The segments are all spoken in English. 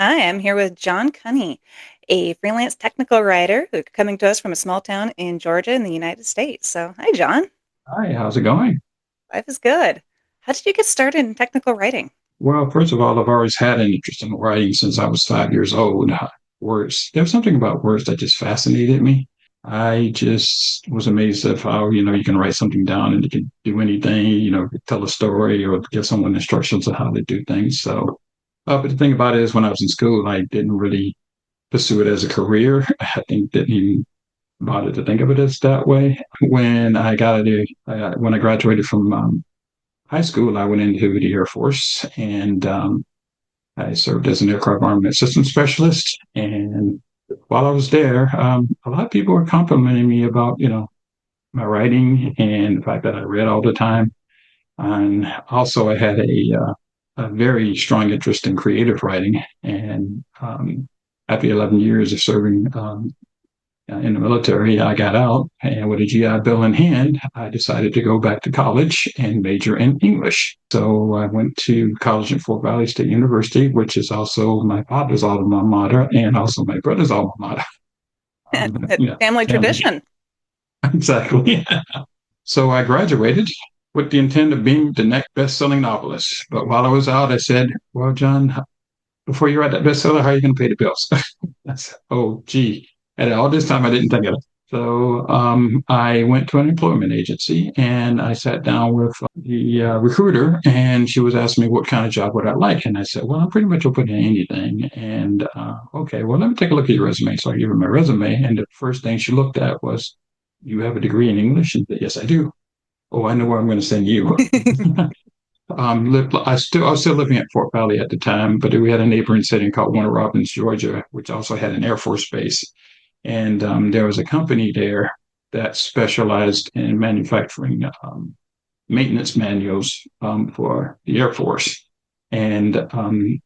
I am here with John Kunney, a freelance technical writer who's coming to us from a small town in Georgia in the United States. So, hi, John. Hi, how's it going? Life is good. How did you get started in technical writing? Well, first of all, I've always had an interest in writing since I was 5 years old. Words, there was something about words that just fascinated me. I just was amazed at how, you can write something down and it can do anything, tell a story or give someone instructions on how to do things. But the thing about it is when I was in school, I didn't really pursue it as a career. I think didn't even bother to think of it as that way. When I graduated from high school, I went into the Air Force and I served as an aircraft armament system specialist. And while I was there, a lot of people were complimenting me about, my writing and the fact that I read all the time. And also, I had a very strong interest in creative writing. And after 11 years of serving in the military, I got out, and with a GI Bill in hand, I decided to go back to college and major in English. So I went to college at Fort Valley State University, which is also my father's alma mater and also my brother's alma mater. Family Family. tradition. Exactly. So I graduated with the intent of being the next best-selling novelist. But while I was out, I said, "Well, John, before you write that bestseller, how are you going to pay the bills?" I said, "Oh, gee." And all this time, I didn't think of it. So I went to an employment agency and I sat down with the recruiter, and she was asking me what kind of job would I like. And I said, "Well, I'm pretty much open to anything." And okay, well, let me take a look at your resume. So I gave her my resume, and the first thing she looked at was, "You have a degree in English?" And I said, "Yes, I do." "Oh, I know where I'm going to send you." I was still living at Fort Valley at the time, but we had a neighboring city called Warner Robins, Georgia, which also had an Air Force base. And there was a company there that specialized in manufacturing maintenance manuals for the Air Force. And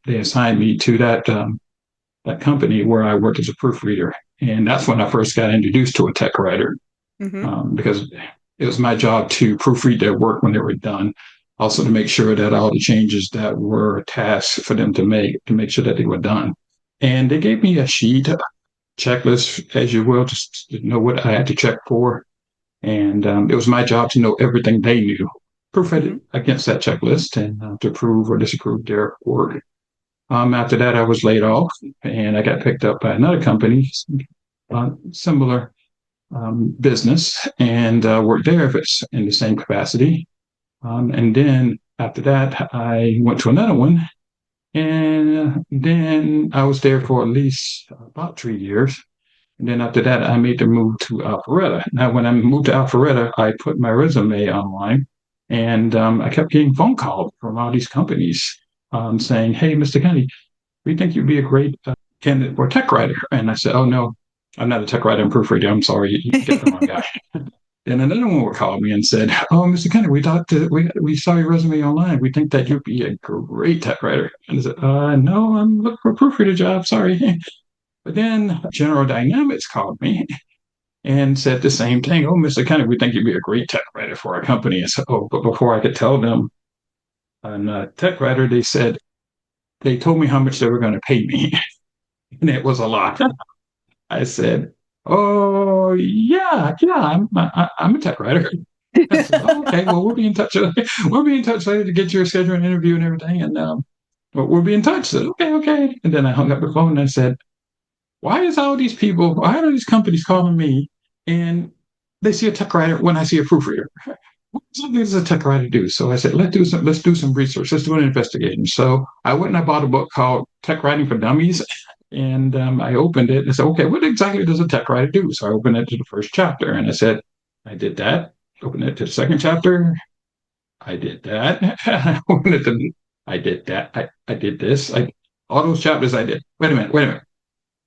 they assigned me to that company where I worked as a proofreader. And that's when I first got introduced to a tech writer Hmm. because it was my job to proofread their work when they were done. Also to make sure that all the changes that were tasks for them to make sure that they were done. And they gave me a sheet, checklist, as you will, just to know what I had to check for. And it was my job to know everything they knew, proofread Hmm. it against that checklist and to approve or disapprove their work. After that, I was laid off and I got picked up by another company, similar business, and worked there if it's in the same capacity. And then after that, I went to another one. And then I was there for at least about 3 years. And then after that, I made the move to Alpharetta. Now, when I moved to Alpharetta, I put my resume online, and I kept getting phone calls from all these companies saying, "Hey, Mr. Kennedy, we think you'd be a great candidate for a tech writer." And I said, "Oh, no, I'm not a tech writer. I'm proofreader. I'm sorry, you got the wrong guy." Then another one would call me and said, "Oh, Mr. Kennedy, we saw your resume online. We think that you'd be a great tech writer." And I said, "No, I'm looking for a proofreader job. Sorry." But then General Dynamics called me and said the same thing. "Oh, Mr. Kennedy, we think you'd be a great tech writer for our company." I said, "Oh," but before I could tell them I'm a tech writer, they told me how much they were going to pay me, and it was a lot. I said, "Oh, yeah, yeah, I'm a tech writer." I said, "Oh, okay, well, we'll be in touch. We'll be in touch later to get your schedule and interview and everything, and we'll be in touch." I said, "Okay, okay." And then I hung up the phone and I said, why are these companies calling me and they see a tech writer when I see a proofreader? What does a tech writer do? So I said, let's do some research. Let's do an investigation. So I went and I bought a book called Tech Writing for Dummies. And I opened it and said, "Okay, what exactly does a tech writer do?" So I opened it to the first chapter and I said, "I did that." Opened it to the second chapter. I did that. I opened it to, I did that. I did this. All those chapters I did. Wait a minute. Wait a minute.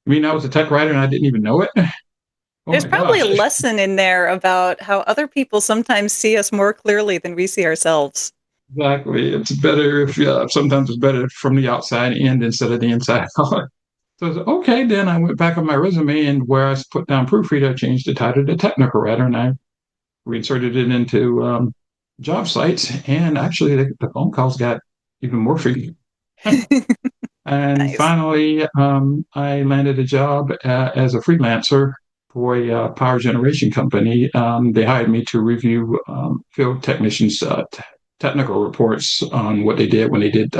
You mean I was a tech writer and I didn't even know it? Oh There's my probably a gosh. lesson in there about how other people sometimes see us more clearly than we see ourselves. Exactly. It's better if, sometimes it's better from the outside in instead of the inside out. So I said, okay, then I went back on my resume and where I put down proofreader, I changed the title to technical writer and I reinserted it into job sites. And actually, the phone calls got even more freaky. And Nice. finally, I landed a job as a freelancer for a power generation company. They hired me to review field technicians' technical reports on what they did when they did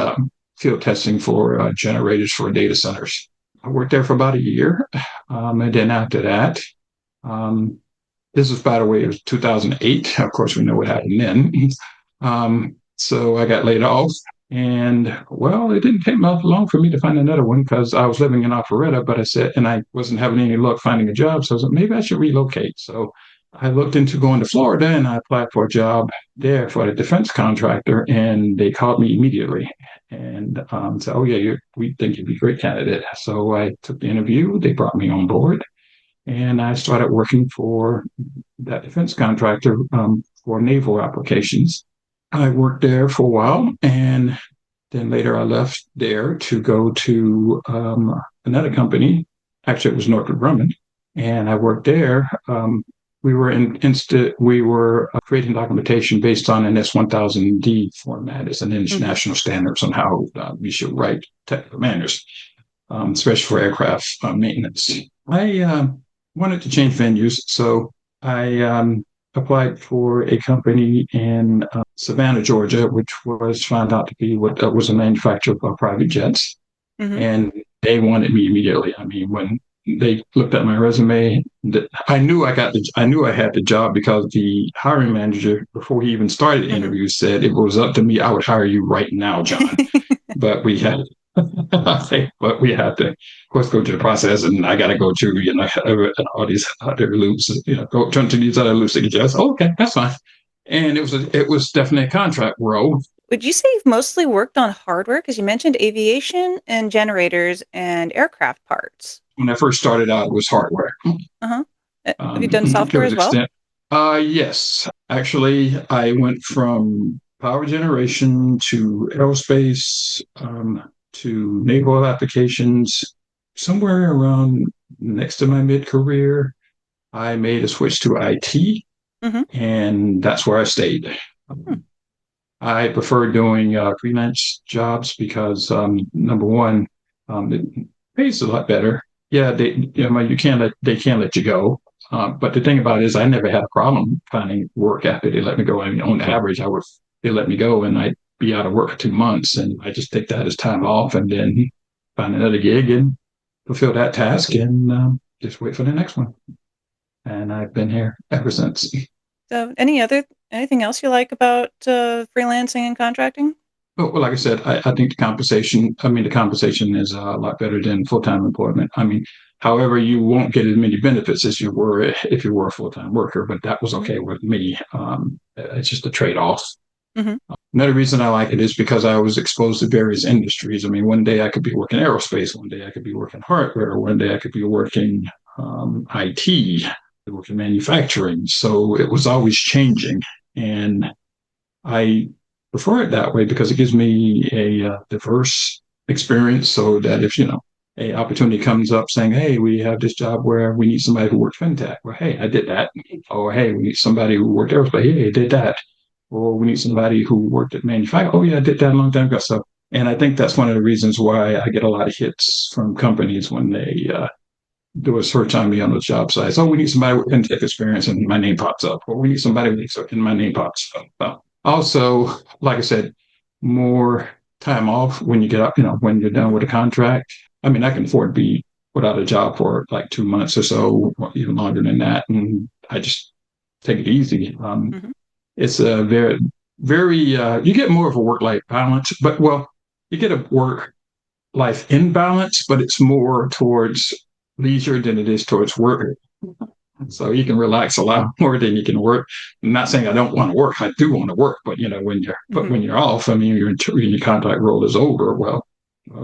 field testing for generators for data centers. I worked there for about a year. And then after that, um, this was, by the way, it was 2008. Of course, we know what happened then. So I got laid off. And well, it didn't take much long for me to find another one because I was living in Alpharetta, but I said, and I wasn't having any luck finding a job. So I said, maybe I should relocate. So I looked into going to Florida and I applied for a job there for a defense contractor, and they called me immediately and said, oh, yeah, we think you'd be a great candidate. So I took the interview. They brought me on board and I started working for that defense contractor for naval applications. I worked there for a while, and then later I left there to go to another company. Actually, it was Northrop Grumman, and I worked there. We were creating documentation based on an S1000D format. It's an Hmm. international standards on how we should write technical manuals, especially for aircraft maintenance. I wanted to change venues, so I applied for a company in Savannah, Georgia, which was found out to be what was a manufacturer of private jets, Hmm. and they wanted me immediately. I mean, when they looked at my resume, I knew I had the job because the hiring manager, before he even started the Hmm. interview, said if it was up to me, I would hire you right now, John. But we had but we have to, of course, go through the process, and I got to go through, all these other loops, go turn to these other loops to get you. Oh, okay, that's fine. And it was definitely a contract role. Would you say you've mostly worked on hardware? Because you mentioned aviation and generators and aircraft parts. When I first started out, it was hardware. Uh-huh. Have you done There software was as well? extent. Yes, actually, I went from power generation to aerospace to naval applications. Somewhere around next to my mid career, I made a switch to IT, Hmm. and that's where I stayed. Hmm. I prefer doing freelance jobs because number one, it pays a lot better. Yeah, they can't let you go. But the thing about it is, I never had a problem finding work after they let me go. I mean, on average, they let me go, and I'd be out of work for 2 months, and I just take that as time off, and then find another gig and fulfill that task, and just wait for the next one. And I've been here ever since. So, anything else you like about freelancing and contracting? Well, like I said, I think the compensation is a lot better than full-time employment. I mean, however, you won't get as many benefits as you were if you were a full-time worker, but that was Hmm. okay with me. It's just a trade-off. Hmm. Another reason I like it is because I was exposed to various industries. I mean, one day I could be working aerospace, one day I could be working hardware, one day I could be working IT, working manufacturing. So it was always changing. And I prefer it that way because it gives me a diverse experience so that if, a opportunity comes up saying, hey, we have this job where we need somebody who worked fintech. Well, hey, I did that. Or, hey, we need somebody who worked aerospace. Hey, I did that. Or we need somebody who worked at manufacturing. Oh, yeah, I did that a long time ago. So, and I think that's one of the reasons why I get a lot of hits from companies when they do a search on me on the job sites. Oh, we need somebody with fintech experience, and my name pops up. Or we need somebody with, and my name pops up. Also, like I said, more time off when you get up, when you're done Hmm. with a contract. I mean, I can afford to be without a job for like 2 months or so, or even longer than that. And I just take it easy. Hmm. It's a very, you get more of a work life balance, but well, you get a work life imbalance, but it's more towards leisure than it is towards work. So you can relax a lot more than you can work. I'm not saying I don't want to work. I do want to work, but Hmm. when you're off, I mean, your contract role is over. Well,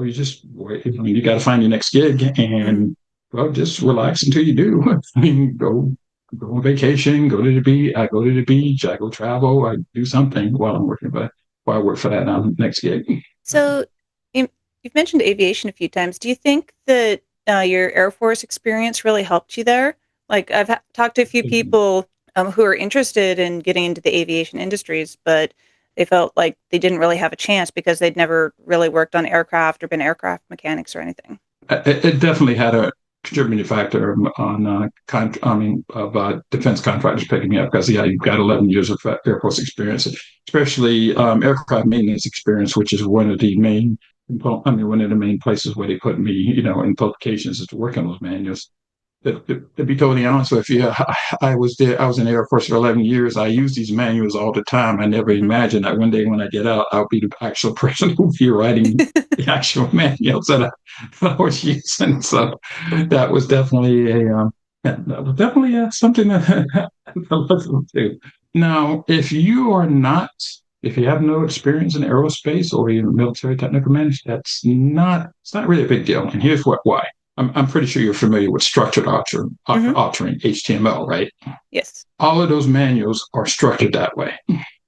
you just wait. I mean, you got to find your next gig, Hmm. and well, just relax until you do. I mean, go on vacation, go to the beach. I go to the beach. I go travel. I do something while I'm working, but while I work for that next gig. So, you, you've mentioned aviation a few times. Do you think that your Air Force experience really helped you there? Like, talked to a few people who are interested in getting into the aviation industries, but They felt like they didn't really have a chance because they'd never really worked on aircraft or been aircraft mechanics or anything. It definitely had a contributing factor on defense contractors picking me up because yeah, you've got 11 years of Air Force experience, especially aircraft maintenance experience, which is one of the main. One of the main places where they put me, in publications is to work on those manuals. To be totally honest with you, I was there. I was in the Air Force for 11 years. I use these manuals all the time. I never Hmm. imagined that one day when I get out, I'll be the actual person who'll be writing the actual manuals that I was using. So that was definitely something that I listened to. Now, if you have no experience in aerospace or even military technical management, it's not really a big deal. And here's why. I'm pretty sure you're familiar with structured Hmm. authoring, HTML, right? Yes. All of those manuals are structured that way.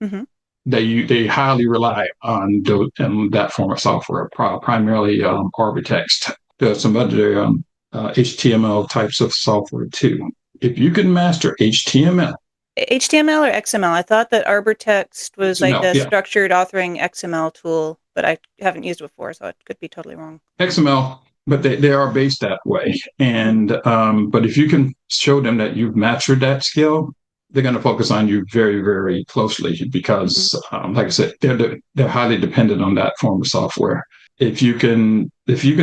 Hmm. They highly rely on that form of software, primarily Arbitext. There's some other HTML types of software too. If you can master HTML, HTML or XML? I thought that Arbortext was like XML, a yeah, structured authoring XML tool, but I haven't used it before, so it could be totally wrong. XML, but they are based that way. Hmm. And but if you can show them that you've mastered that skill, they're going to focus on you very, very closely Hmm. because, like I said, they're highly dependent on that form of software. If you can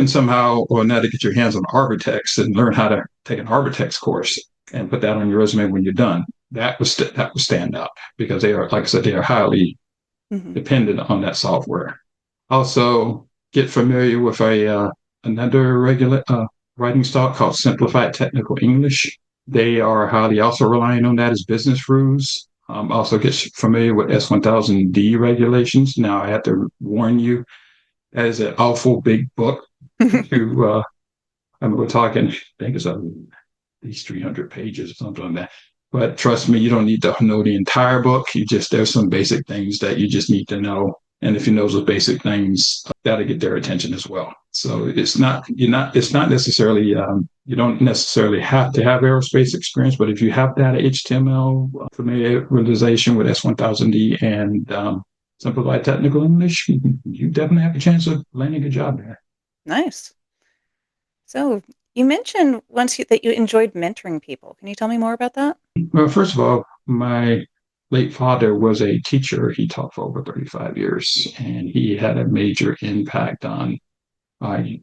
somehow or another get your hands on Arbitex and learn how to take an Arbitex course and put that on your resume when you're done, that would stand out because they are, like I said, they are highly Hmm. dependent on that software. Also, get familiar with another regular writing style called Simplified Technical English. They are highly also relying on that as business rules. Also, get familiar with S1000D regulations. Now, I have to warn you, that is an awful big book. To we're talking, I think it's at least 300 pages or something like that. But trust me, you don't need to know the entire book. There's some basic things that you just need to know. And if you know those basic things, that'll get their attention as well. So it's not necessarily, you don't necessarily have to have aerospace experience, but if you have that HTML familiarization with S1000D and simplified technical English, you definitely have a chance of landing a job there. Nice. So you mentioned once that you enjoyed mentoring people. Can you tell me more about that? Well, first of all, my late father was a teacher. He taught for over 35 years, and he had a major impact on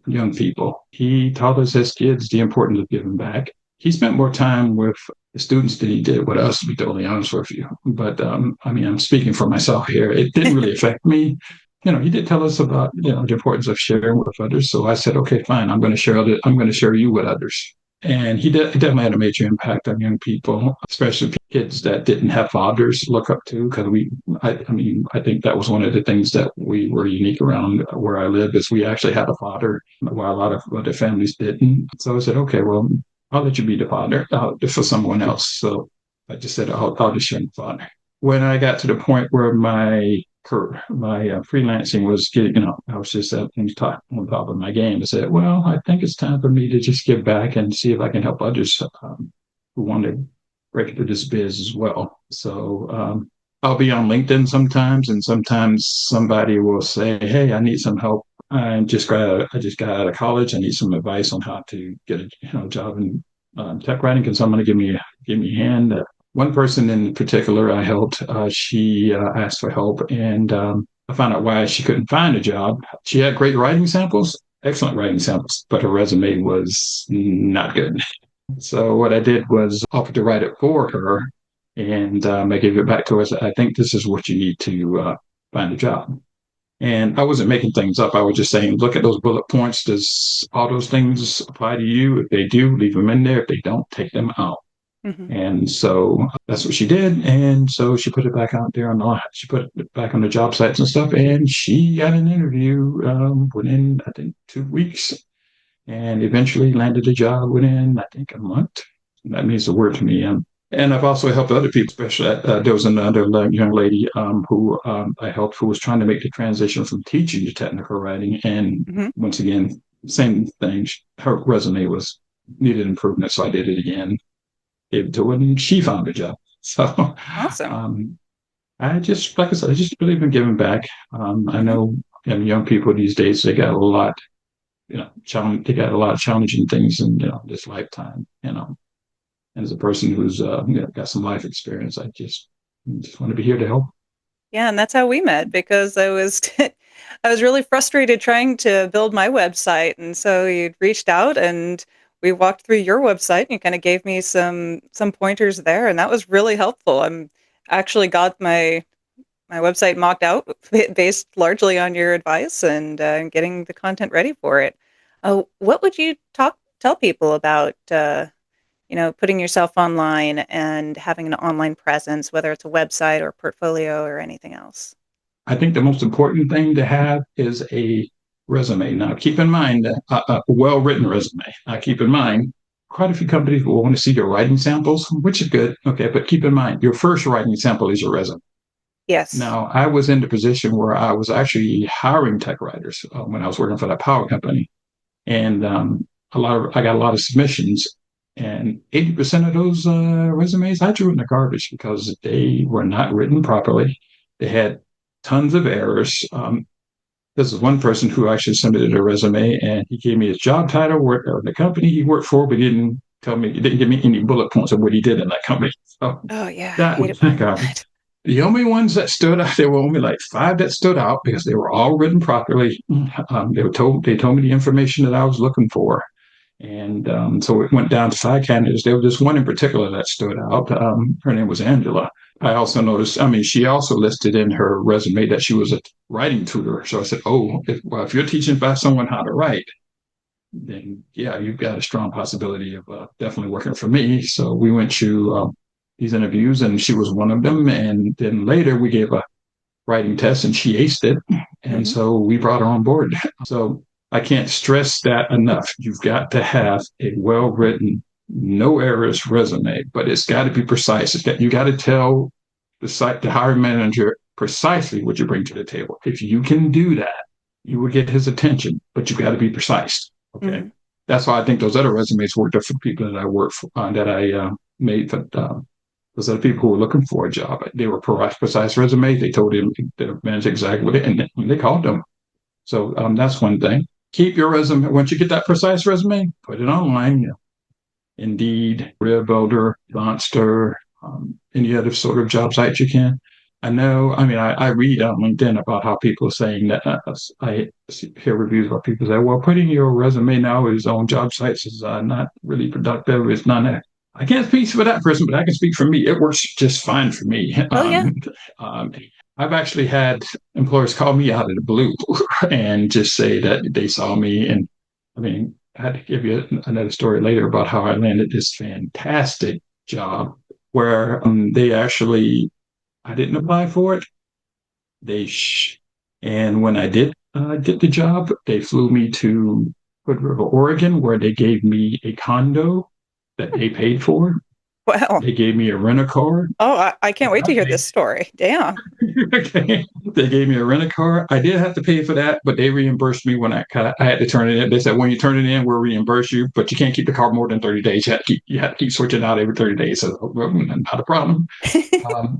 young people. He taught us as kids the importance of giving back. He spent more time with the students than he did with us, to be totally honest with you. But I'm speaking for myself here. It didn't really affect me. He did tell us about the importance of sharing with others. So I said, okay, fine. I'm going to share you with others. And he definitely had a major impact on young people, especially kids that didn't have fathers to look up to. Because I think that was one of the things that we were unique around where I live is we actually had a father, while a lot of other families didn't. So I said, okay, well, I'll let you be the father for someone else. So I just said, I'll just share the father. When I got to the point where my freelancing was getting, I was just things on top of my game. I said, well, I think it's time for me to just give back and see if I can help others who want to break into this biz as well. So I'll be on LinkedIn sometimes, and sometimes somebody will say, hey, I need some help. I just got out of college. I need some advice on how to get a job in tech writing. Can someone give me a hand? One person in particular I helped, she asked for help, and I found out why she couldn't find a job. She had great writing samples, excellent writing samples, but her resume was not good. So what I did was offer to write it for her, and I gave it back to her. I said, I think this is what you need to find a job. And I wasn't making things up. I was just saying, look at those bullet points. Does all those things apply to you? If they do, leave them in there. If they don't, take them out. Hmm. And so that's what she did. And so she put it back out there she put it back on the job sites and stuff. And she got an interview within, I think, 2 weeks and eventually landed a job within, I think, a month. That means the word to me. And I've also helped other people, especially there was another young lady who I helped who was trying to make the transition from teaching to technical writing. And Hmm. once again, same thing. Her resume was needed improvement. So I did it again, gave it to her, and she found a job. So Awesome. um, I just, like I said, I just believe in giving back. I Hmm. know, young people these days, they got a lot, they got a lot of challenging things in, this lifetime, and as a person who's, got some life experience, I just want to be here to help. Yeah, and that's how we met because I was I was really frustrated trying to build my website, and so you reached out and we walked through your website and you kind of gave me some pointers there, and that was really helpful. I'm actually got my website mocked out based largely on your advice and getting the content ready for it. What would you tell people about putting yourself online and having an online presence, whether it's a website or portfolio or anything else? I think the most important thing to have is a resume. Now, keep in mind a well-written resume. Now, keep in mind, quite a few companies will want to see your writing samples, which is good. Okay, but keep in mind, your first writing sample is your resume. Yes. Now, I was in the position where I was actually hiring tech writers when I was working for that power company, and I got a lot of submissions, and 80% of those resumes I threw in the garbage because they were not written properly. They had tons of errors. This is one person who actually submitted a resume, and he gave me his job title, the company he worked for, but he didn't give me any bullet points of what he did in that company. So Oh yeah, I that hate was it when garbage. that. The only ones that stood out, there were only like five that stood out because they were all written properly. They told me the information that I was looking for, and so it went down to five candidates. There was just one in particular that stood out. Her name was Angela. I also noticed, she also listed in her resume that she was a writing tutor. So I said, oh, if you're teaching by someone how to write, then yeah, you've got a strong possibility of definitely working for me. So we went to these interviews, and she was one of them. And then later we gave a writing test, and she aced it. And Hmm. so we brought her on board. So I can't stress that enough. You've got to have a well written, no errors resume, but it's got to be precise. You got to tell the hiring manager precisely what you bring to the table. If you can do that, you will get his attention, but you've got to be precise. Okay. Hmm. That's why I think those other resumes worked for people that I work for, that I made for those other people who were looking for a job. They were precise resumes. They told him the manager exactly what it, and they called them. So that's one thing. Keep your resume. Once you get that precise resume, put it online. Indeed, Career Builder, Monster, any other sort of job sites you can. I know, I read on LinkedIn about how people are saying that I hear reviews about people say, well, putting your resume now is on job sites is not really productive. It's not, I can't speak for that person, but I can speak for me. It works just fine for me. Oh yeah. Um, I've actually had employers call me out of the blue and just say that they saw me. And I had to give you another story later about how I landed this fantastic job where I didn't apply for it. They, sh- and when I did get the job, they flew me to Hood River, Oregon, where they gave me a condo that they paid for. Well, They gave me a rental car. oh, I can't wait to hear this story. Damn. Okay. They gave me a rent a car. I did have to pay for that, but they reimbursed me when I had to turn it in. They said, when you turn it in, we'll reimburse you, but you can't keep the car more than 30 days. You have to keep switching out every 30 days. So, well, not a problem.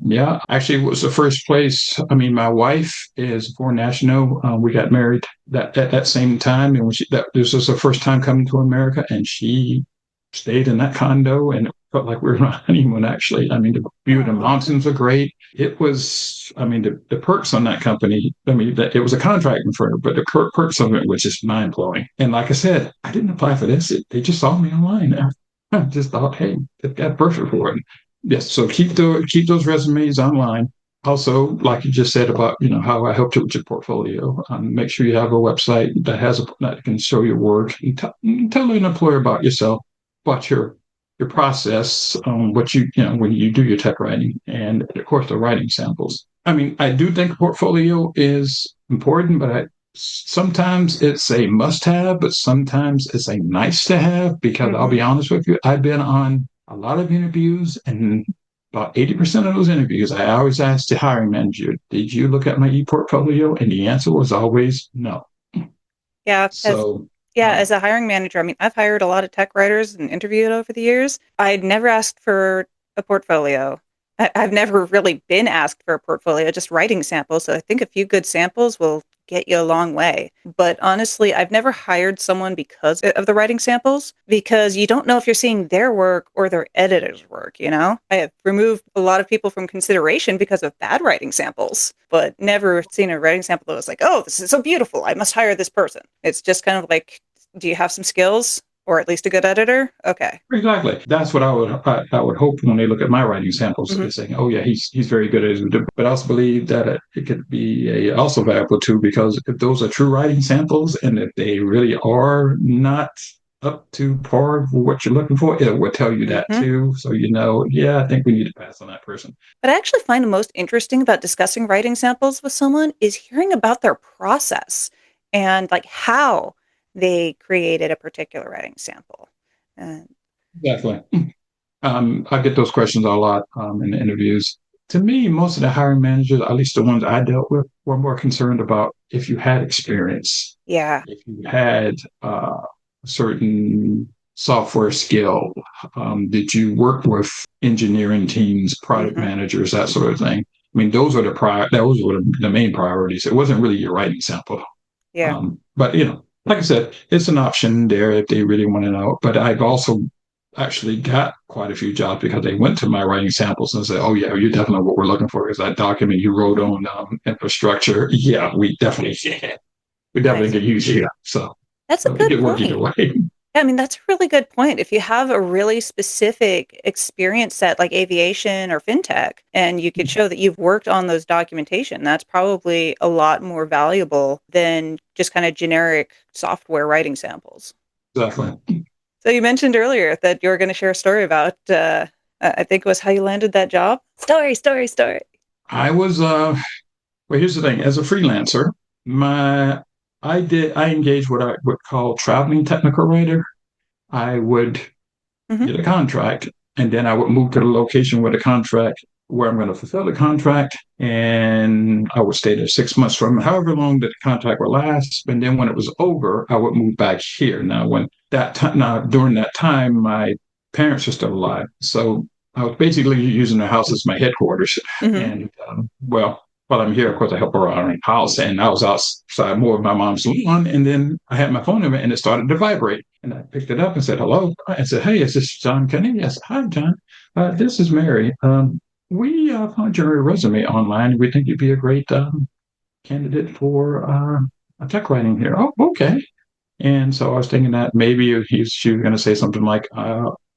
Yeah, actually, it was the first place. My wife is foreign national. We got married at that same time, and this was her first time coming to America, and she stayed in that condo, and it felt like we were on a honeymoon. Actually, the view of the Oh. mountains were great. It was, the perks on that company. It was a contracting firm, but the perks of it was just mind blowing. And like I said, I didn't apply for this. They just saw me online. I just thought, hey, they've got perfect for it. Yes, so keep those resumes online. Also, like you just said about how I helped you with your portfolio, make sure you have a website that can show your work. And tell an employer about yourself, about your process, what when you do your tech writing, and of course the writing samples. I do think a portfolio is important, but sometimes it's a must-have, but sometimes it's a nice to have because I'll Hmm. be honest with you, I've been on a lot of interviews, and about 80% of those interviews, I always ask the hiring manager, did you look at my e-portfolio? And the answer was always no. Yeah, So, as a hiring manager, I mean, I've hired a lot of tech writers and interviewed over the years. I'd never asked for a portfolio. I've never really been asked for a portfolio, just writing samples. So I think a few good samples will get you a long way. But honestly, I've never hired someone because of the writing samples, because you don't know if you're seeing their work or their editor's work, you know? I have removed a lot of people from consideration because of bad writing samples, but never seen a writing sample that was like, oh, this is so beautiful. I must hire this person. It's just kind of like, do you have some skills? Or at least a good editor? Okay. Exactly. That's what I would hope when they look at my writing samples Hmm. is saying, oh yeah, he's very good at it. But I also believe that it could be also valuable too, because if those are true writing samples and if they really are not up to par for what you're looking for, it will tell you that Hmm. too. So you know, yeah, I think we need to pass on that person. What I actually find the most interesting about discussing writing samples with someone is hearing about their process and like how they created a particular writing sample. Uh, Definitely. I get those questions a lot in the interviews. To me, most of the hiring managers, at least the ones I dealt with, were more concerned about if you had experience, yeah. if you had a certain software skill, did you work with engineering teams, product Hmm. managers, that sort of thing. I mean, those were the main priorities. It wasn't really your writing sample. Yeah. But you know, like I said, it's an option there if they really want to know. But I've also actually got quite a few jobs because they went to my writing samples and said, "Oh yeah, you're definitely what we're looking for." Is that document you wrote Hmm. on infrastructure? Yeah, we definitely Nice. could use you. So, That's a so it good could work either point. way. Yeah, I mean, that's a really good point. If you have a really specific experience set like aviation or fintech, and you could show that you've worked on those documentation, that's probably a lot more valuable than just kind of generic software writing samples. Definitely. So you mentioned earlier that you were going to share a story about, I think it was how you landed that job. Story, story, story. I was well. Here's the thing: as a freelancer, my I engaged what I would call traveling technical writer. I would Hmm. get a contract, and then I would move to the location where the contract, where I'm going to fulfill the contract, and I would stay there 6 months from however long that the contract would last. And then when it was over, I would move back here. Now, when that time, now during that time, my parents are still alive, so I was basically using the house as my headquarters. Hmm. And well, while I'm here, of course, I help around the house, and I was outside more of my mom's lawn, and then I had my phone in it, and it started to vibrate. And I picked it up and said, hello. I said, hey, is this John Kunney? Yes. Hi, John. This is Mary. We found your resume online. We think you'd be a great candidate for a tech writing here. Oh, okay. And so I was thinking that maybe she was going to say something like,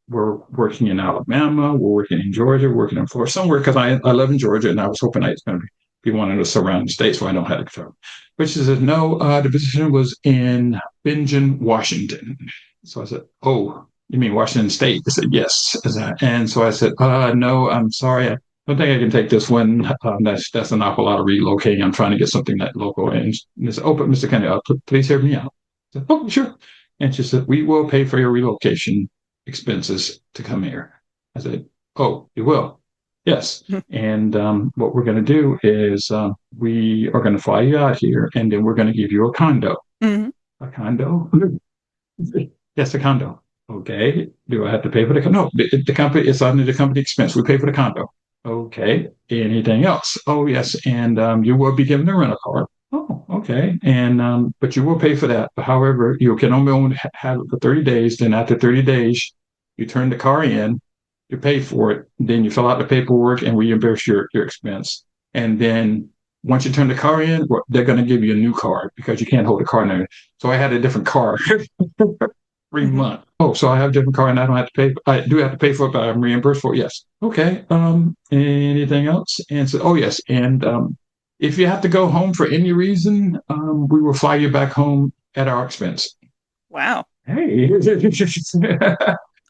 we're working in Alabama, we're working in Georgia, we're working in Florida, somewhere, because I live in Georgia and I was hoping I was going to be one of the surrounding states so I don't have to travel. But she said, no, the position was in Bingen, Washington. So I said, oh, you mean Washington State? I said, yes. And so I said, no, I'm sorry. I don't think I can take this one. That's an awful lot of relocating. I'm trying to get something that local. And they said, oh, but Mr. Kennedy, please hear me out. I said, oh, sure. And she said, we will pay for your relocation expenses to come here. I said, oh, you will? Yes. And what we're going to do is we are going to fly you out here and then we're going to give you a condo. Hmm. A condo? Yes, a condo. Okay. Do I have to pay for the condo? No, the company, it's under the company expense. We pay for the condo. Okay. Anything else? Oh, yes. And you will be given a rental car. Oh, okay. And but you will pay for that. However, you can only have it for 30 days. Then after 30 days, you turn the car in, you pay for it, then you fill out the paperwork and reimburse your expense. And then once you turn the car in, they're going to give you a new car because you can't hold the car in there. So I had a different car 3 Hmm. months. Oh, so I have a different car and I don't have to pay. I do have to pay for it, but I'm reimbursed for it. Yes. Okay. Anything else? And so, oh yes. And if you have to go home for any reason, we will fly you back home at our expense. Wow. Hey.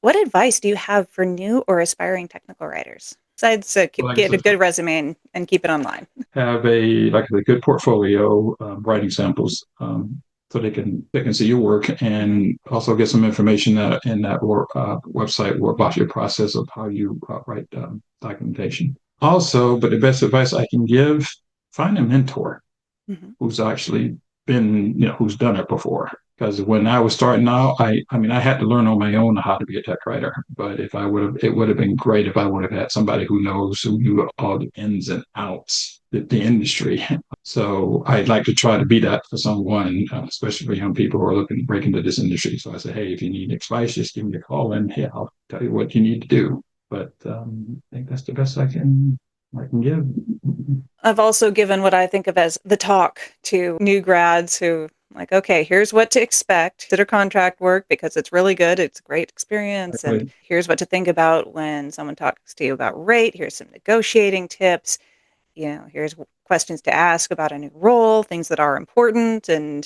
What advice do you have for new or aspiring technical writers? Besides, Like I get a said, good resume and keep it online. have a good portfolio, writing samples, so they can see your work Hmm. and also get some information in that website about your process of how you write documentation. Also, but the best advice I can give: find a mentor Hmm. who's actually been, who's done it before. Because when I was starting out, I mean, I had to learn on my own how to be a tech writer. But if I would have, it would have been great if I would have had somebody who knew all the ins and outs, the industry. So I'd like to try to be that for someone, especially for young people who are looking to break into this industry. So I say, hey, if you need advice, just give me a call, and hey, I'll tell you what you need to do. But I think that's the best I can give. I've also given what I think of as the talk to new grads who like, okay, here's what to expect. Consider contract work because it's really good. It's a great experience. And Exactly. here's what to think about when someone talks to you about rate. Here's some negotiating tips. Here's questions to ask about a new role, things that are important, and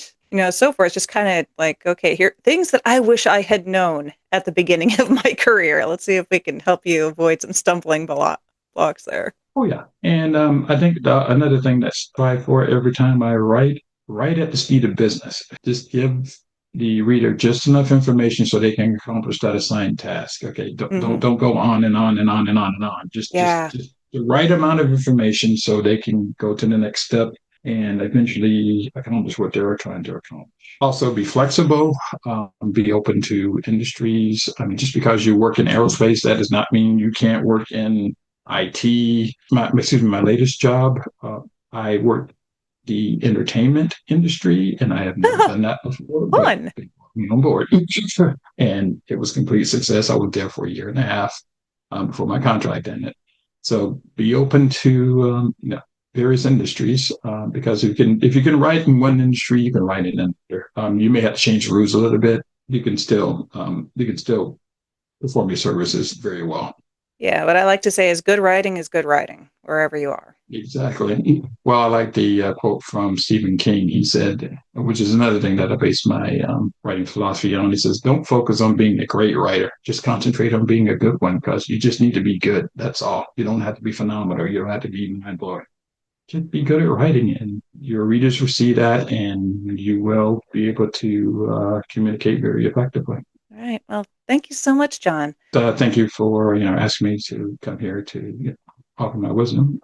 so forth. It's just kind of like, okay, here things that I wish I had known at the beginning of my career. Let's see if we can help you avoid some stumbling blocks there. Oh yeah, and I think another thing that I strive for every time I write at the speed of business. Just give the reader just enough information so they can accomplish that assigned task. Okay, don't don't, Hmm. don't go on and on and on and on and on. Just just Yeah. just the right amount of information so they can go to the next step and eventually accomplish what they're trying to accomplish. Also, be flexible. Be open to industries. I mean, just because you work in aerospace, that does not mean you can't work in IT. My latest job, I worked the entertainment industry, and I have never done that before, but Fun. they brought me on board, and it was complete success. I was there for a year and a half before my contract ended. So be open to various industries because if you can write in one industry, you can write in another. You may have to change the rules a little bit. You can still perform your services very well. Yeah, what I like to say is good writing, wherever you are. Exactly. Well, I like the quote from Stephen King. He said, which is another thing that I base my writing philosophy on. He says, "Don't focus on being a great writer. Just concentrate on being a good one because you just need to be good. That's all. You don't have to be phenomenal. You don't have to be mind blowing. Just be good at writing, and your readers will see that, and you will be able to communicate very effectively." All right. Well, thank you so much, John. Thank you for asking me to come here to offer my wisdom.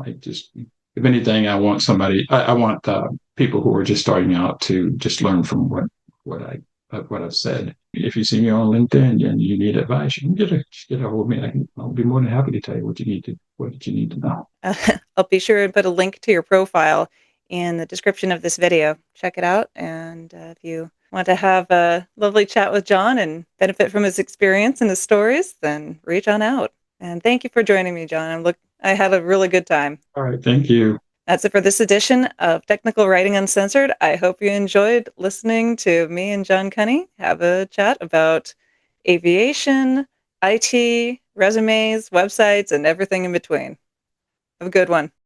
I just, if anything, I want I want people who are just starting out to just learn from what I what I've said. If you see me on LinkedIn and you need advice, you can get a hold of me. I'll be more than happy to tell you what you need to know. I'll be sure and put a link to your profile in the description of this video. Check it out. And if you want to have a lovely chat with John and benefit from his experience and his stories, then reach on out. And thank you for joining me, John. I had a really good time. All right, thank you. That's it for this edition of Technical Writing Uncensored. I hope you enjoyed listening to me and John Kunney have a chat about aviation, IT, resumes, websites, and everything in between. Have a good one.